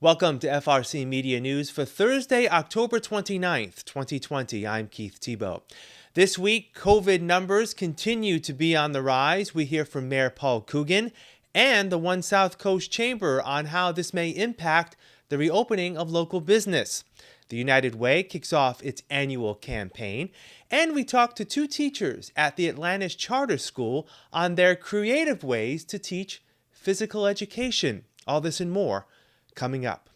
Welcome to FRCMedia News for Thursday, October 29th, 2020. I'm Keith Tebow. This week, COVID numbers continue to be on the rise. We hear from Mayor Paul Coogan and the One SouthCoast Chamber on how this may impact the reopening of local business. The United Way kicks off its annual campaign, and we talk to two teachers at the Atlantis Charter School on their creative ways to teach physical education. All this and more coming up.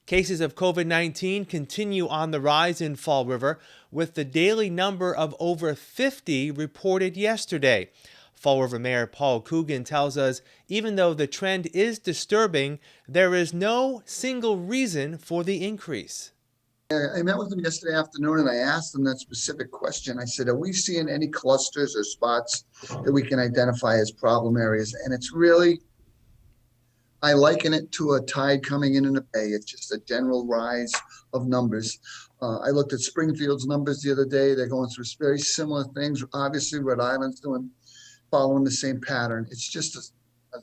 Cases of COVID-19 continue on the rise in Fall River, with the daily number of over 50 reported yesterday. Fall River Mayor Paul Coogan tells us even though the trend is disturbing, there is no single reason for the increase. I met with them yesterday afternoon and I asked them that specific question. I said, are we seeing any clusters or spots that we can identify as problem areas? And it's really, I liken it to a tide coming in a bay. It's just a general rise of numbers. I looked at Springfield's numbers the other day. They're going through very similar things. Obviously, Rhode Island's following the same pattern. It's just a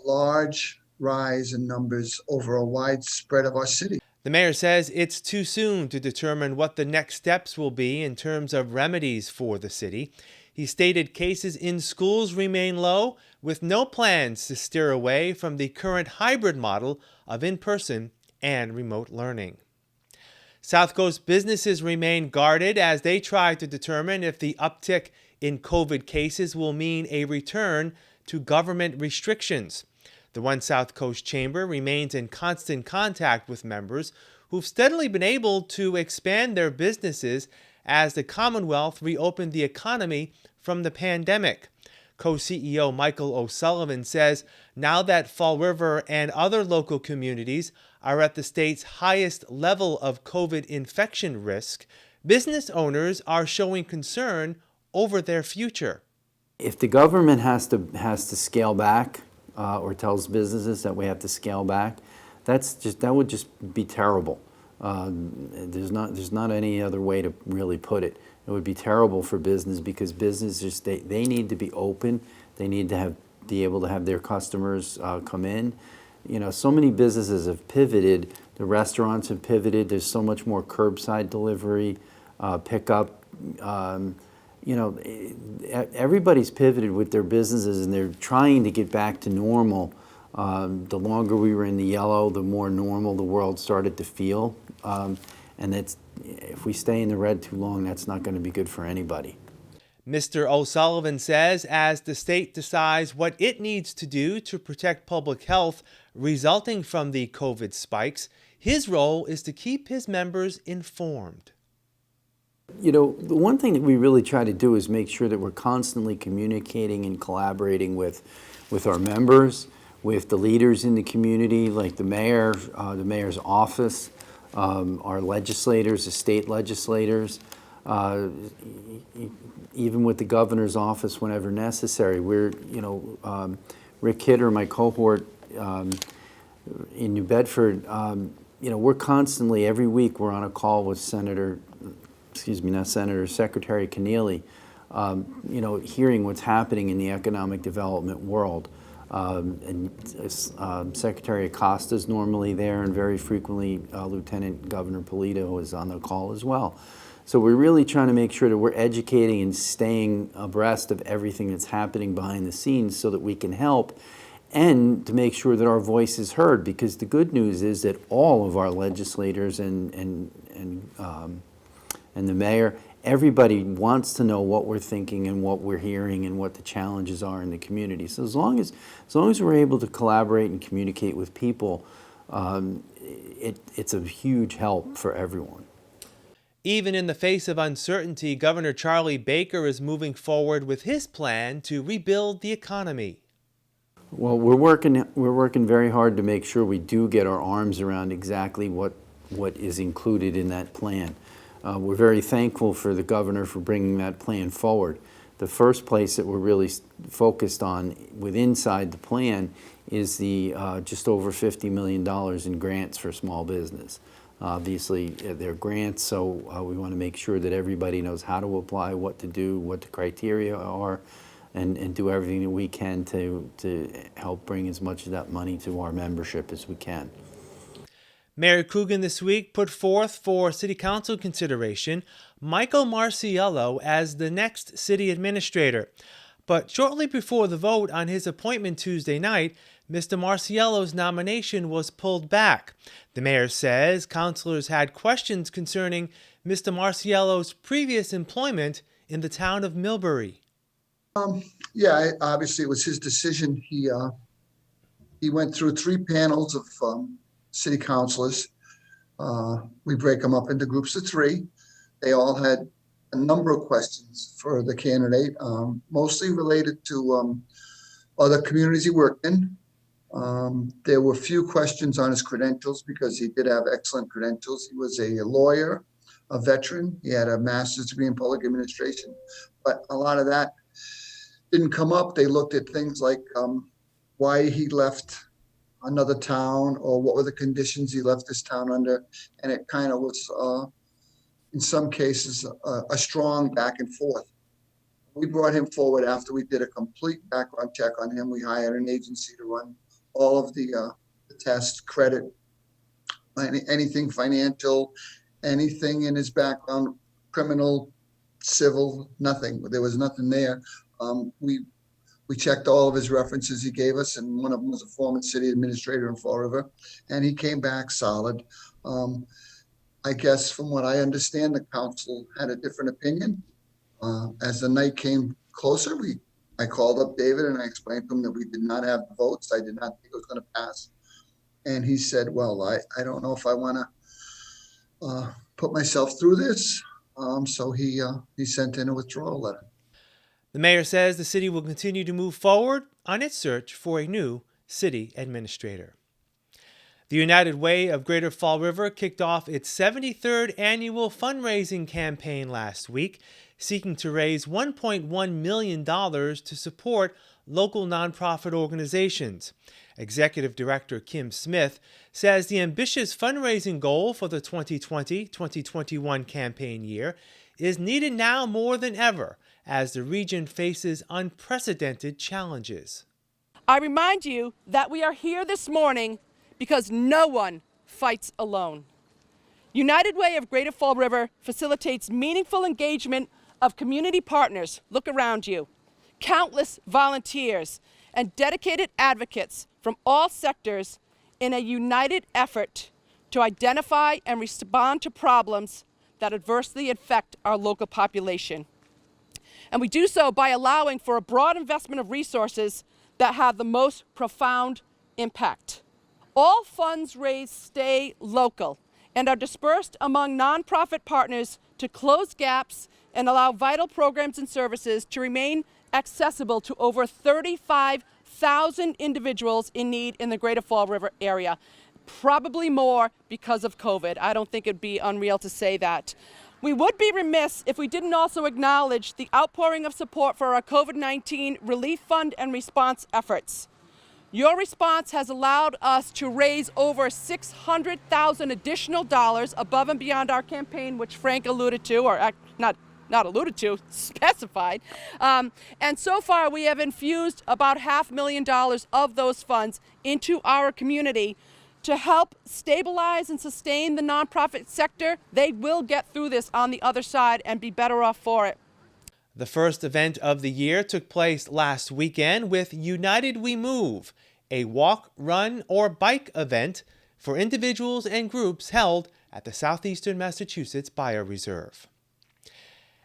large rise in numbers over a wide spread of our city. The mayor says it's too soon to determine what the next steps will be in terms of remedies for the city. He stated cases in schools remain low, with no plans to steer away from the current hybrid model of in-person and remote learning. South Coast businesses remain guarded as they try to determine if the uptick in COVID cases will mean a return to government restrictions. The One SouthCoast Chamber remains in constant contact with members who've steadily been able to expand their businesses as the Commonwealth reopened the economy from the pandemic. Co-CEO Michael O'Sullivan says now that Fall River and other local communities are at the state's highest level of COVID infection risk, business owners are showing concern over their future. If the government has to scale back or tells businesses that we have to scale back, that would just be terrible. There's not any other way to really put it. It would be terrible for business because businesses they need to be open. They need to be able to have their customers come in. You know, so many businesses have pivoted. The restaurants have pivoted. There's so much more curbside delivery, pickup. You know, everybody's pivoted with their businesses and they're trying to get back to normal. The longer we were in the yellow, the more normal the world started to feel. And if we stay in the red too long, that's not going to be good for anybody. Mr. O'Sullivan says as the state decides what it needs to do to protect public health resulting from the COVID spikes, his role is to keep his members informed. You know, the one thing that we really try to do is make sure that we're constantly communicating and collaborating with our members, with the leaders in the community, like the mayor, the mayor's office, our legislators, the state legislators, even with the governor's office whenever necessary. We're, you know, Rick Kidder, my cohort in New Bedford, you know, we're constantly, every week we're on a call with Secretary Keneally, you know, hearing what's happening in the economic development world. And Secretary Acosta's normally there, and very frequently Lieutenant Governor Polito is on the call as well. So we're really trying to make sure that we're educating and staying abreast of everything that's happening behind the scenes so that we can help, and to make sure that our voice is heard, because the good news is that all of our legislators and the mayor, everybody wants to know what we're thinking and what we're hearing and what the challenges are in the community. So as long as we're able to collaborate and communicate with people, it's a huge help for everyone. Even in the face of uncertainty, Governor Charlie Baker is moving forward with his plan to rebuild the economy. Well, we're working very hard to make sure we do get our arms around exactly what is included in that plan. We're very thankful for the governor for bringing that plan forward. The first place that we're really focused on inside the plan is the just over $50 million in grants for small business. Obviously, they're grants, so we want to make sure that everybody knows how to apply, what to do, what the criteria are. and do everything that we can to help bring as much of that money to our membership as we can. Mayor Coogan this week put forth for City Council consideration Michael Marciello as the next city administrator. But shortly before the vote on his appointment Tuesday night, Mr. Marciello's nomination was pulled back. The mayor says councilors had questions concerning Mr. Marciello's previous employment in the town of Millbury. Yeah, obviously it was his decision. He went through 3 panels of city councilors. We break them up into groups of 3. They all had a number of questions for the candidate, mostly related to other communities he worked in. There were few questions on his credentials because he did have excellent credentials. He was a lawyer, a veteran. He had a master's degree in public administration, but a lot of that didn't come up. They looked at things like why he left another town or what were the conditions he left this town under. And it kind of was, in some cases, a strong back and forth. We brought him forward after we did a complete background check on him. We hired an agency to run all of the tests, credit, anything financial, anything in his background, criminal, civil, nothing. There was nothing there. We checked all of his references he gave us, and one of them was a former city administrator in Fall River, and he came back solid. I guess from what I understand, the council had a different opinion. As the night came closer, I called up David and I explained to him that we did not have the votes. I did not think it was going to pass. And he said, well, I don't know if I want to put myself through this. So he sent in a withdrawal letter. The mayor says the city will continue to move forward on its search for a new city administrator. The United Way of Greater Fall River kicked off its 73rd annual fundraising campaign last week, seeking to raise $1.1 million to support local nonprofit organizations. Executive Director Kim Smith says the ambitious fundraising goal for the 2020-2021 campaign year is needed now more than ever as the region faces unprecedented challenges. I remind you that we are here this morning because no one fights alone. United Way of Greater Fall River facilitates meaningful engagement of community partners, look around you, countless volunteers, and dedicated advocates from all sectors in a united effort to identify and respond to problems that adversely affect our local population. And we do so by allowing for a broad investment of resources that have the most profound impact. All funds raised stay local and are dispersed among nonprofit partners to close gaps and allow vital programs and services to remain accessible to over 35,000 individuals in need in the Greater Fall River area. Probably more because of COVID. I don't think it'd be unreal to say that. We would be remiss if we didn't also acknowledge the outpouring of support for our COVID-19 relief fund and response efforts. Your response has allowed us to raise over $600,000 additional dollars above and beyond our campaign, which Frank alluded to, or not alluded to, specified. And so far, we have infused about $500,000 of those funds into our community to help stabilize and sustain the nonprofit sector. They will get through this on the other side and be better off for it. The first event of the year took place last weekend with United We Move, a walk, run, or bike event for individuals and groups held at the Southeastern Massachusetts Bioreserve.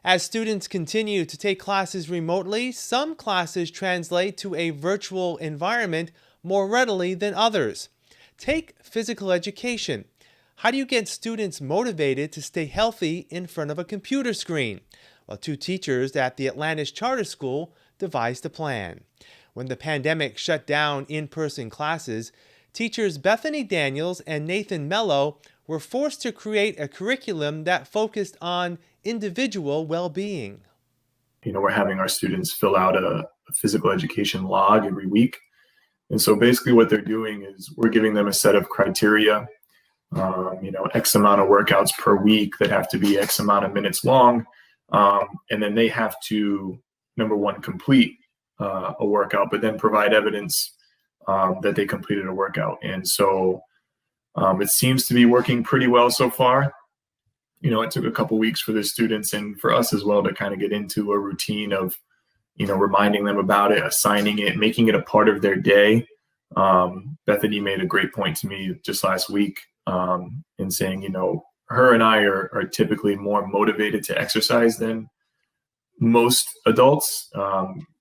As students continue to take classes remotely, some classes translate to a virtual environment more readily than others. Take physical education. How do you get students motivated to stay healthy in front of a computer screen? Well, 2 teachers at the Atlantis Charter School devised a plan. When the pandemic shut down in-person classes, teachers Bethany Daniels and Nathan Mello were forced to create a curriculum that focused on individual well-being. We're having our students fill out a physical education log every week. And so basically what they're doing is we're giving them a set of criteria, X amount of workouts per week that have to be X amount of minutes long. And then they have to, number one, complete a workout, but then provide evidence that they completed a workout. And so it seems to be working pretty well so far. It took a couple weeks for the students and for us as well to kind of get into a routine of, reminding them about it, assigning it, making it a part of their day. Bethany made a great point to me just last week in saying, her and I are typically more motivated to exercise than most adults,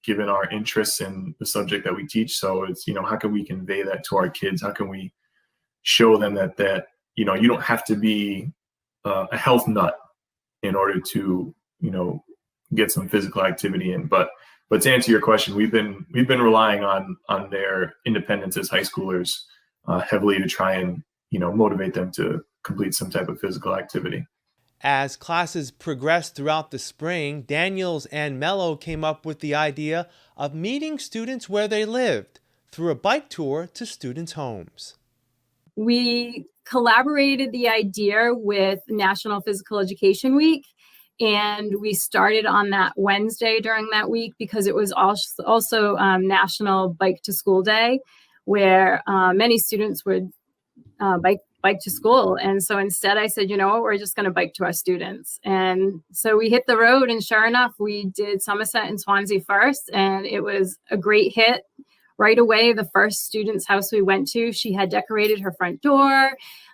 given our interests in the subject that we teach. So it's, how can we convey that to our kids? How can we show them that you don't have to be a health nut in order to, get some physical activity in. But to answer your question, we've been relying on their independence as high schoolers heavily to try and, motivate them to complete some type of physical activity. As classes progressed throughout the spring, Daniels and Mello came up with the idea of meeting students where they lived through a bike tour to students' homes. We collaborated the idea with National Physical Education Week, and we started on that Wednesday during that week because it was also National Bike to School Day, where many students would bike to school. And so instead I said, we're just going to bike to our students. And so we hit the road, and sure enough, we did Somerset and Swansea first, and it was a great hit. Right away, the first student's house we went to, she had decorated her front door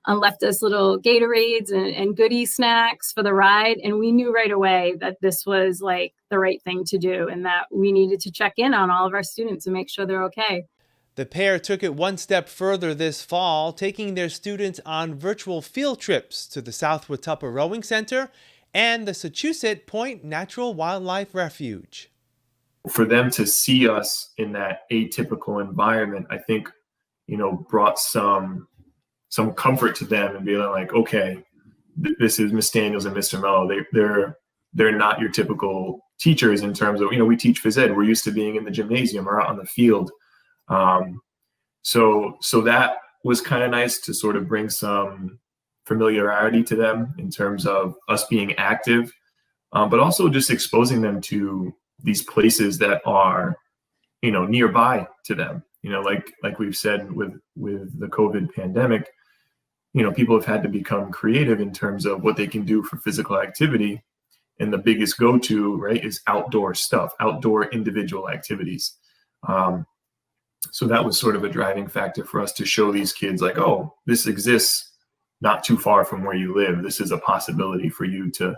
and left us little Gatorades and goodie snacks for the ride. And we knew right away that this was like the right thing to do and that we needed to check in on all of our students and make sure they're okay. The pair took it one step further this fall, taking their students on virtual field trips to the South Watuppa Rowing Center and the Sechusett Point Natural Wildlife Refuge. For them to see us in that atypical environment, I think, brought some comfort to them and being like, okay, this is Miss Daniels and Mr. Mello. They're not your typical teachers in terms of, we teach phys ed. We're used to being in the gymnasium or out on the field. So that was kind of nice to sort of bring some familiarity to them in terms of us being active, but also just exposing them to these places that are, nearby to them. Like we've said with the COVID pandemic, people have had to become creative in terms of what they can do for physical activity. And the biggest go-to, right, is outdoor stuff, outdoor individual activities. So that was sort of a driving factor for us to show these kids like, oh, this exists not too far from where you live. This is a possibility for you to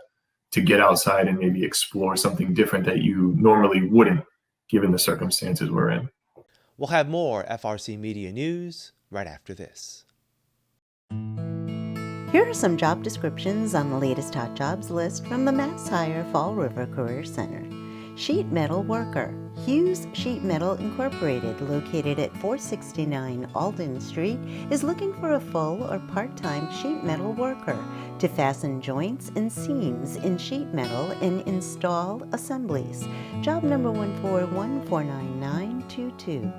get outside and maybe explore something different that you normally wouldn't, given the circumstances we're in. We'll have more FRC Media news right after this. Here are some job descriptions on the latest hot jobs list from the Mass Hire Fall River Career Center. Sheet metal worker. Hughes Sheet Metal Incorporated, located at 469 Alden Street, is looking for a full or part-time sheet metal worker to fasten joints and seams in sheet metal and install assemblies. Job number 141-49922.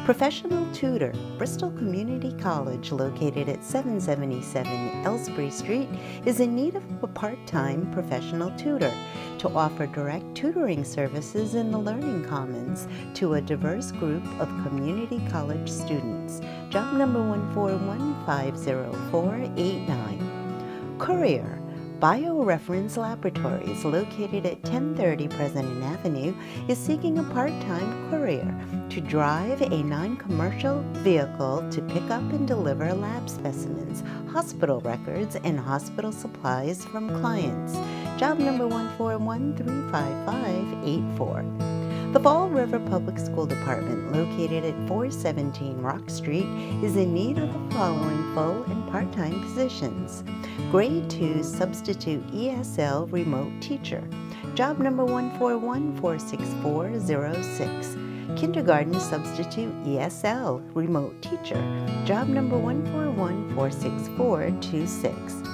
Professional tutor. Bristol Community College, located at 777 Ellsbury Street, is in need of a part-time professional tutor to offer direct tutoring services in the Learning Commons to a diverse group of community college students. Job number 141-50489. Courier. BioReference Laboratories, located at 1030 President Avenue, is seeking a part-time courier to drive a non-commercial vehicle to pick up and deliver lab specimens, hospital records, and hospital supplies from clients. Job number 141-35584. The Fall River Public School Department, located at 417 Rock Street, is in need of the following full and part-time positions. Grade 2 Substitute ESL Remote Teacher. Job number 141-46406. Kindergarten Substitute ESL Remote Teacher. Job number 141-46426.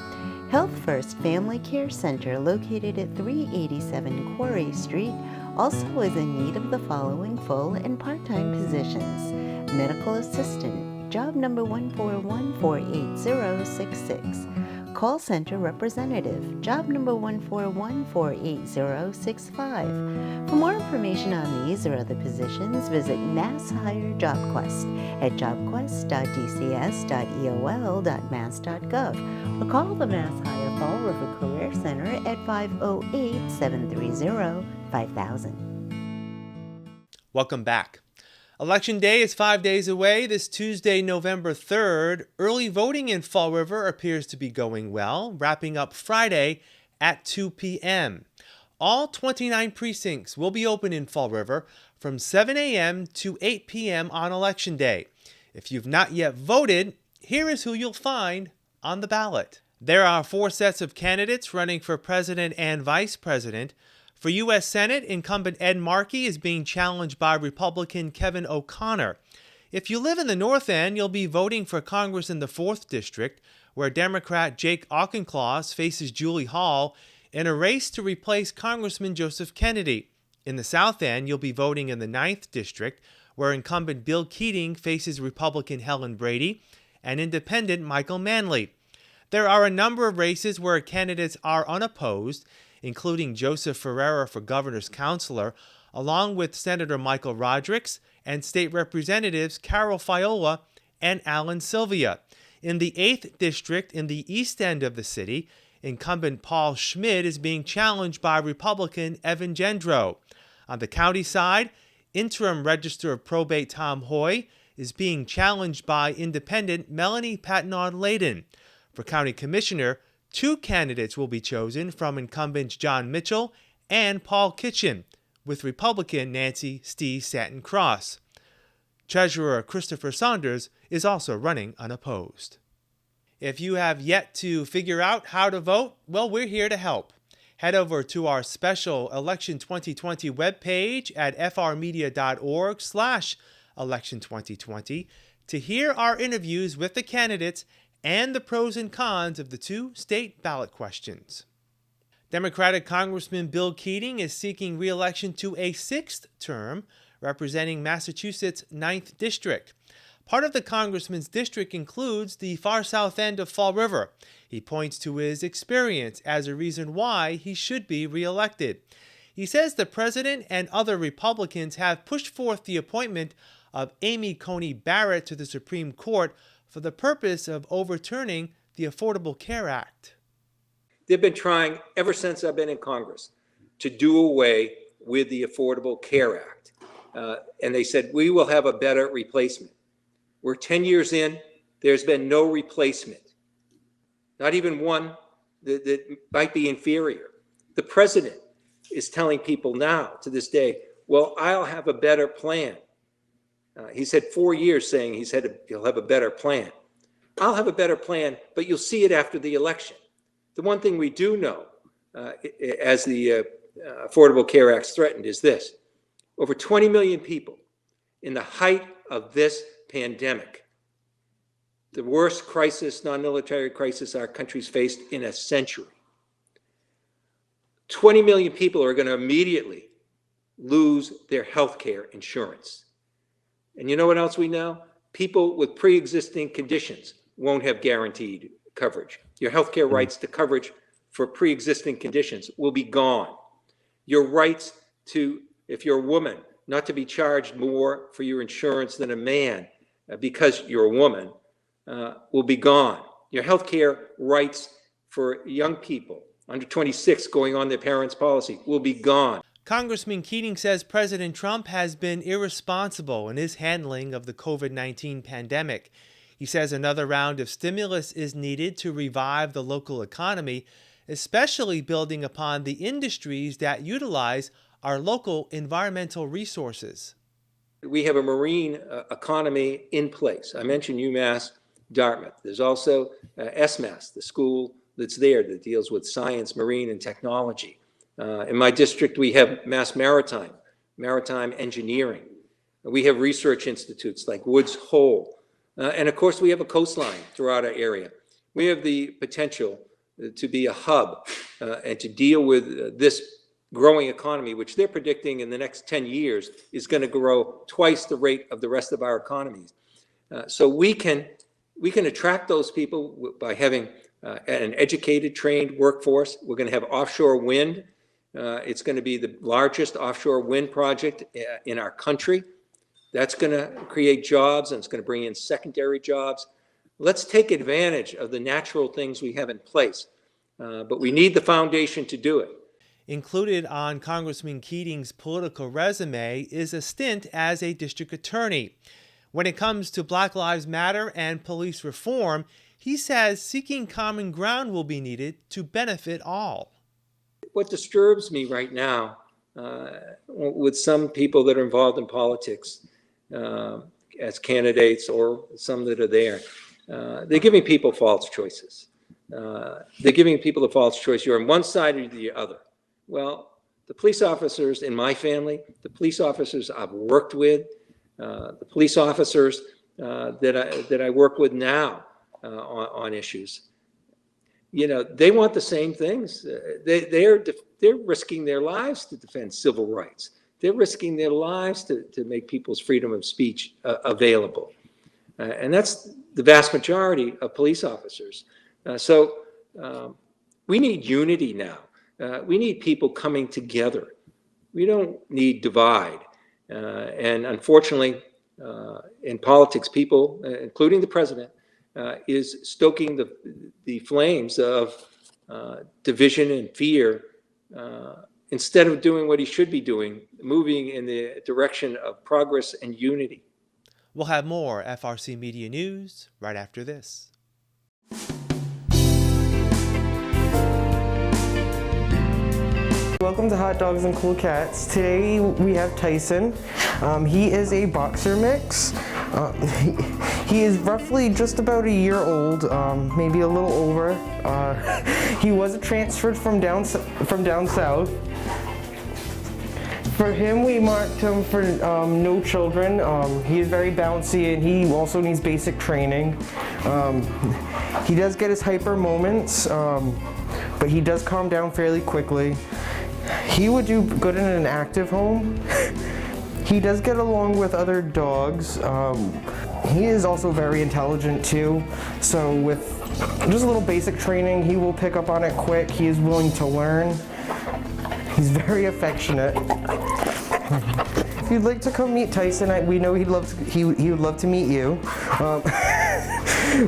Health First Family Care Center, located at 387 Quarry Street, also is in need of the following full and part-time positions. Medical Assistant. Job number 141-48066. call center representative, job number 141-48065. For more information on these or other positions, visit Mass Hire JobQuest at jobquest.dcs.eol.mass.gov or call the Mass Hire Fall River Career Center at 508-730-5000. Welcome back. Election Day is 5 days away. This Tuesday, November 3rd, early voting in Fall River appears to be going well, wrapping up Friday at 2 p.m. All 29 precincts will be open in Fall River from 7 a.m. to 8 p.m. on Election Day. If you've not yet voted, here is who you'll find on the ballot. There are 4 sets of candidates running for president and vice president. For U.S. Senate, incumbent Ed Markey is being challenged by Republican Kevin O'Connor. If you live in the North End, you'll be voting for Congress in the 4th District, where Democrat Jake Auchincloss faces Julie Hall in a race to replace Congressman Joseph Kennedy. In the South End, you'll be voting in the 9th District, where incumbent Bill Keating faces Republican Helen Brady and independent Michael Manley. There are a number of races where candidates are unopposed, including Joseph Ferreira for governor's counselor, along with Senator Michael Rodrigues and state representatives Carol Fiola and Alan Sylvia. In the 8th District in the east end of the city, incumbent Paul Schmid is being challenged by Republican Evan Gendro. On the county side, interim Register of Probate Tom Hoy is being challenged by independent Melanie Patnaud-Layden. For county commissioner, 2 candidates will be chosen from incumbents John Mitchell and Paul Kitchen, with Republican Nancy Stee Satin Cross. Treasurer Christopher Saunders is also running unopposed. If you have yet to figure out how to vote, well, we're here to help. Head over to our special Election 2020 webpage at frmedia.org/election 2020 to hear our interviews with the candidates and the pros and cons of the 2 state ballot questions. Democratic Congressman Bill Keating is seeking re-election to a 6th term, representing Massachusetts' 9th District. Part of the congressman's district includes the far south end of Fall River. He points to his experience as a reason why he should be re-elected. He says the president and other Republicans have pushed forth the appointment of Amy Coney Barrett to the Supreme Court for the purpose of overturning the Affordable Care Act. They've been trying ever since I've been in Congress to do away with the Affordable Care Act. And they said, we will have a better replacement. We're 10 years in, there's been no replacement. Not even one that might be inferior. The president is telling people now to this day, well, I'll have a better plan. He's had 4 years saying he'll have a better plan. I'll have a better plan, but you'll see it after the election. The one thing we do know, as the Affordable Care Act threatened, is this. Over 20 million people in the height of this pandemic, the worst crisis, non-military crisis our country's faced in a century. 20 million people are going to immediately lose their health care insurance. And you know what else we know? People with pre-existing conditions won't have guaranteed coverage. Your healthcare rights to coverage for pre-existing conditions will be gone. Your rights to, if you're a woman, not to be charged more for your insurance than a man because you're a woman will be gone. Your healthcare rights for young people under 26 going on their parents' policy will be gone. Congressman Keating says President Trump has been irresponsible in his handling of the COVID-19 pandemic. He says another round of stimulus is needed to revive the local economy, especially building upon the industries that utilize our local environmental resources. We have a marine economy in place. I mentioned UMass Dartmouth. There's also SMAS, the school that's there that deals with science, marine, and technology. In my district, we have Mass Maritime engineering. We have research institutes like Woods Hole. And of course, we have a coastline throughout our area. We have the potential to be a hub and to deal with this growing economy, which they're predicting in the next 10 years is going to grow twice the rate of the rest of our economies. So we can attract those people by having an educated, trained workforce. We're going to have offshore wind. It's going to be the largest offshore wind project in our country. That's going to create jobs, and it's going to bring in secondary jobs. Let's take advantage of the natural things we have in place, but we need the foundation to do it. Included on Congressman Keating's political resume is a stint as a district attorney. When it comes to Black Lives Matter and police reform, he says seeking common ground will be needed to benefit all. What disturbs me right now with some people that are involved in politics as candidates or some that are there, they're giving people false choices. They're giving people a false choice. You're on one side or the other. Well, the police officers in my family, the police officers I've worked with, the police officers that I work with now on issues, you know, they want the same things. They're risking their lives to defend civil rights. They're risking their lives to make people's freedom of speech available. And that's the vast majority of police officers. So we need unity now. We need people coming together. We don't need divide. And unfortunately, in politics, people, including the president, is stoking the flames of division and fear instead of doing what he should be doing, moving in the direction of progress and unity. We'll have more FRC Media News right after this. Welcome to Hot Dogs and Cool Cats. Today we have Tyson. He is a boxer mix. He is roughly just about a year old, maybe a little over. He was transferred from down south. For him, we marked him for no children. He is very bouncy and he also needs basic training. He does get his hyper moments, but he does calm down fairly quickly. He would do good in an active home. He does get along with other dogs. He is also very intelligent too. So with just a little basic training, he will pick up on it quick. He is willing to learn. He's very affectionate. If you'd like to come meet Tyson, we know he would love to meet you.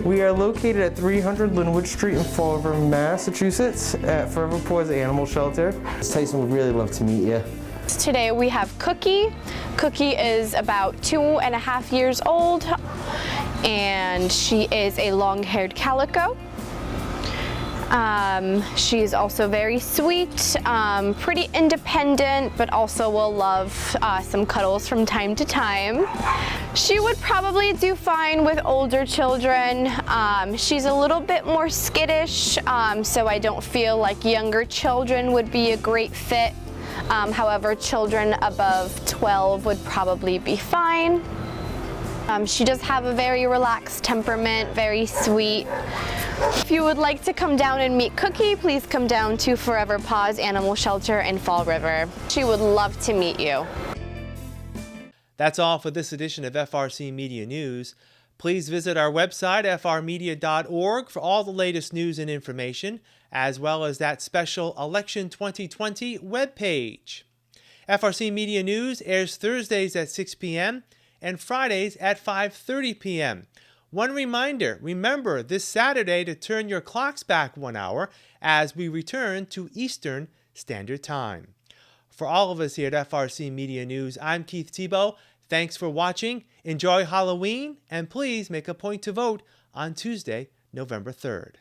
We are located at 300 Linwood Street in Fall River, Massachusetts at Forever Paws Animal Shelter. Tyson would really love to meet you. Today we have Cookie. Cookie is about 2.5 years old and she is a long-haired calico. She is also very sweet, pretty independent, but also will love some cuddles from time to time. She would probably do fine with older children. She's a little bit more skittish, so I don't feel like younger children would be a great fit. However, children above 12 would probably be fine. She does have a very relaxed temperament, very sweet. If you would like to come down and meet Cookie, please come down to Forever Paws Animal Shelter in Fall River. She would love to meet you. That's all for this edition of FRC Media News. Please visit our website, frmedia.org, for all the latest news and information, as well as that special Election 2020 webpage. FRC Media News airs Thursdays at 6 p.m. and Fridays at 5:30 p.m. One reminder, remember this Saturday to turn your clocks back 1 hour as we return to Eastern Standard Time. For all of us here at FRC Media News, I'm Keith Tebow. Thanks for watching. Enjoy Halloween, and please make a point to vote on Tuesday, November 3rd.